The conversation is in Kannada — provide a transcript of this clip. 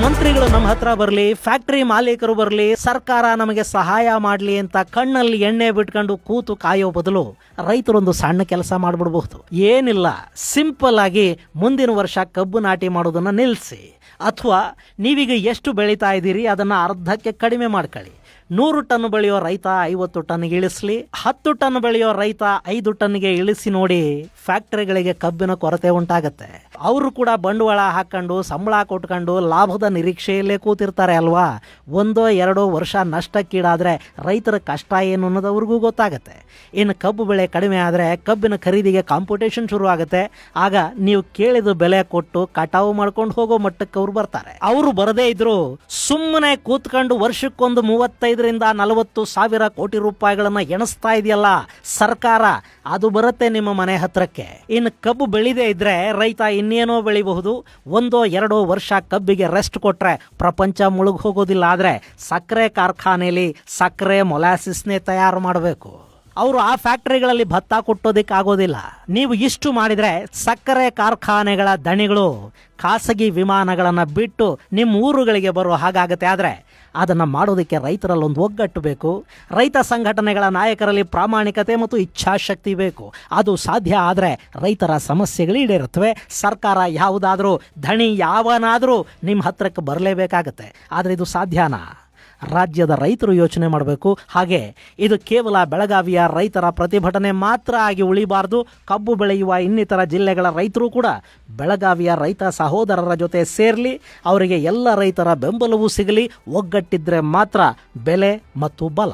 ಮಂತ್ರಿಗಳು ನಮ್ಮ ಹತ್ರ ಬರಲಿ, ಫ್ಯಾಕ್ಟರಿ ಮಾಲೀಕರು ಬರಲಿ, ಸರ್ಕಾರ ನಮಗೆ ಸಹಾಯ ಮಾಡಲಿ ಅಂತ ಕಣ್ಣಲ್ಲಿ ಎಣ್ಣೆ ಬಿಟ್ಕೊಂಡು ಕೂತು ಕಾಯೋ ಬದಲು ರೈತರೊಂದು ಸಣ್ಣ ಕೆಲಸ ಮಾಡಿಬಿಡಬಹುದು. ಏನಿಲ್ಲ, ಸಿಂಪಲ್ ಆಗಿ ಮುಂದಿನ ವರ್ಷ ಕಬ್ಬು ನಾಟಿ ಮಾಡೋದನ್ನ ನಿಲ್ಲಿಸಿ, ಅಥವಾ ನೀವೀಗ ಎಷ್ಟು ಬೆಳೀತಾ ಇದ್ದೀರಿ ಅದನ್ನು ಅರ್ಧಕ್ಕೆ ಕಡಿಮೆ ಮಾಡ್ಕೊಳ್ಳಿ. 100 ಟನ್ ಬೆಳೆಯೋ ರೈತ 50 ಟನ್ಗೆ ಇಳಿಸ್ಲಿ, 10 ಟನ್ ಬೆಳೆಯೋ ರೈತ 5 ಟನ್ಗೆ ಇಳಿಸಿ ನೋಡಿ. ಫ್ಯಾಕ್ಟರಿಗಳಿಗೆ ಕಬ್ಬಿನ ಕೊರತೆ ಉಂಟಾಗತ್ತೆ. ಅವರು ಕೂಡ ಬಂಡವಾಳ ಹಾಕೊಂಡು ಸಂಬಳ ಕೊಟ್ಕೊಂಡು ಲಾಭದ ನಿರೀಕ್ಷೆಯಲ್ಲೇ ಕೂತಿರ್ತಾರೆ ಅಲ್ವಾ. 1-2 ವರ್ಷ ನಷ್ಟಕ್ಕೀಡಾದ್ರೆ ರೈತರ ಕಷ್ಟ ಏನು ಅನ್ನೋದು ಅವ್ರಿಗೂ ಗೊತ್ತಾಗತ್ತೆ. ಇನ್ನು ಕಬ್ಬು ಬೆಳೆ ಕಡಿಮೆ ಆದರೆ ಕಬ್ಬಿನ ಖರೀದಿಗೆ ಕಾಂಪಿಟೇಷನ್ ಶುರು ಆಗುತ್ತೆ. ಆಗ ನೀವು ಕೇಳಿದ ಬೆಲೆ ಕೊಟ್ಟು ಕಟಾವು ಮಾಡ್ಕೊಂಡು ಹೋಗೋ ಮಟ್ಟಕ್ಕೆ ಅವ್ರು ಬರ್ತಾರೆ. ಅವರು ಬರದೇ ಇದ್ರು ಸುಮ್ಮನೆ ಕೂತ್ಕೊಂಡು ವರ್ಷಕ್ಕೊಂದು 35-40 ಸಾವಿರ ಕೋಟಿ ರೂಪಾಯಿಗಳನ್ನ ಎಣಿಸ್ತಾ ಇದೆಯಲ್ಲ ಸರ್ಕಾರ, ಅದು ಬರುತ್ತೆ ನಿಮ್ಮ ಮನೆ ಹತ್ರಕ್ಕೆ. ಇನ್ನು ಕಬ್ಬು ಬೆಳೆದೇ ಇದ್ರೆ ರೈತ ಇನ್ನೇನೋ ಬೆಳಿಬಹುದು. 1-2 ವರ್ಷ ಕಬ್ಬಿಗೆ ರೆಸ್ಟ್ ಕೊಟ್ರೆ ಪ್ರಪಂಚ ಮುಳುಗ್ ಹೋಗೋದಿಲ್ಲ. ಆದ್ರೆ ಸಕ್ಕರೆ ಕಾರ್ಖಾನೆಯಲ್ಲಿ ಸಕ್ಕರೆ ಮೊಲಾಸಿಸ್ನೇ ತಯಾರು ಮಾಡಬೇಕು. ಅವರು ಆ ಫ್ಯಾಕ್ಟರಿಗಳಲ್ಲಿ ಭತ್ತ ಕೊಟ್ಟೋದಿಕ್ ಆಗೋದಿಲ್ಲ. ನೀವು ಇಷ್ಟು ಮಾಡಿದ್ರೆ ಸಕ್ಕರೆ ಕಾರ್ಖಾನೆಗಳ ದಣಿಗಳು ಖಾಸಗಿ ವಿಮಾನಗಳನ್ನ ಬಿಟ್ಟು ನಿಮ್ಮ ಊರುಗಳಿಗೆ ಬರೋ ಹಾಗಾಗತ್ತೆ. ಆದ್ರೆ ಅದನ್ನು ಮಾಡೋದಕ್ಕೆ ರೈತರಲ್ಲಿ ಒಂದು ಒಗ್ಗಟ್ಟು ಬೇಕು. ರೈತ ಸಂಘಟನೆಗಳ ನಾಯಕರಲ್ಲಿ ಪ್ರಾಮಾಣಿಕತೆ ಮತ್ತು ಇಚ್ಛಾಶಕ್ತಿ ಬೇಕು. ಅದು ಸಾಧ್ಯ ಆದರೆ ರೈತರ ಸಮಸ್ಯೆಗಳು ಈಡೇರುತ್ತವೆ. ಸರ್ಕಾರ ಯಾವುದಾದ್ರೂ ಧಣಿ ಯಾವನಾದರೂ ನಿಮ್ಮ ಹತ್ರಕ್ಕೆ ಬರಲೇಬೇಕಾಗತ್ತೆ. ಆದರೆ ಇದು ಸಾಧ್ಯನಾ? ರಾಜ್ಯದ ರೈತರು ಯೋಚನೆ ಮಾಡಬೇಕು. ಹಾಗೆ ಇದು ಕೇವಲ ಬೆಳಗಾವಿಯ ರೈತರ ಪ್ರತಿಭಟನೆ ಮಾತ್ರ ಆಗಿ ಉಳಿಬಾರ್ದು. ಕಬ್ಬು ಬೆಳೆಯುವ ಇನ್ನಿತರ ಜಿಲ್ಲೆಗಳ ರೈತರು ಕೂಡ ಬೆಳಗಾವಿಯ ರೈತ ಸಹೋದರರ ಜೊತೆ ಸೇರಲಿ. ಅವರಿಗೆ ಎಲ್ಲ ರೈತರ ಬೆಂಬಲವೂ ಸಿಗಲಿ. ಒಗ್ಗಟ್ಟಿದ್ರೆ ಮಾತ್ರ ಬೆಲೆ ಮತ್ತು ಬಲ.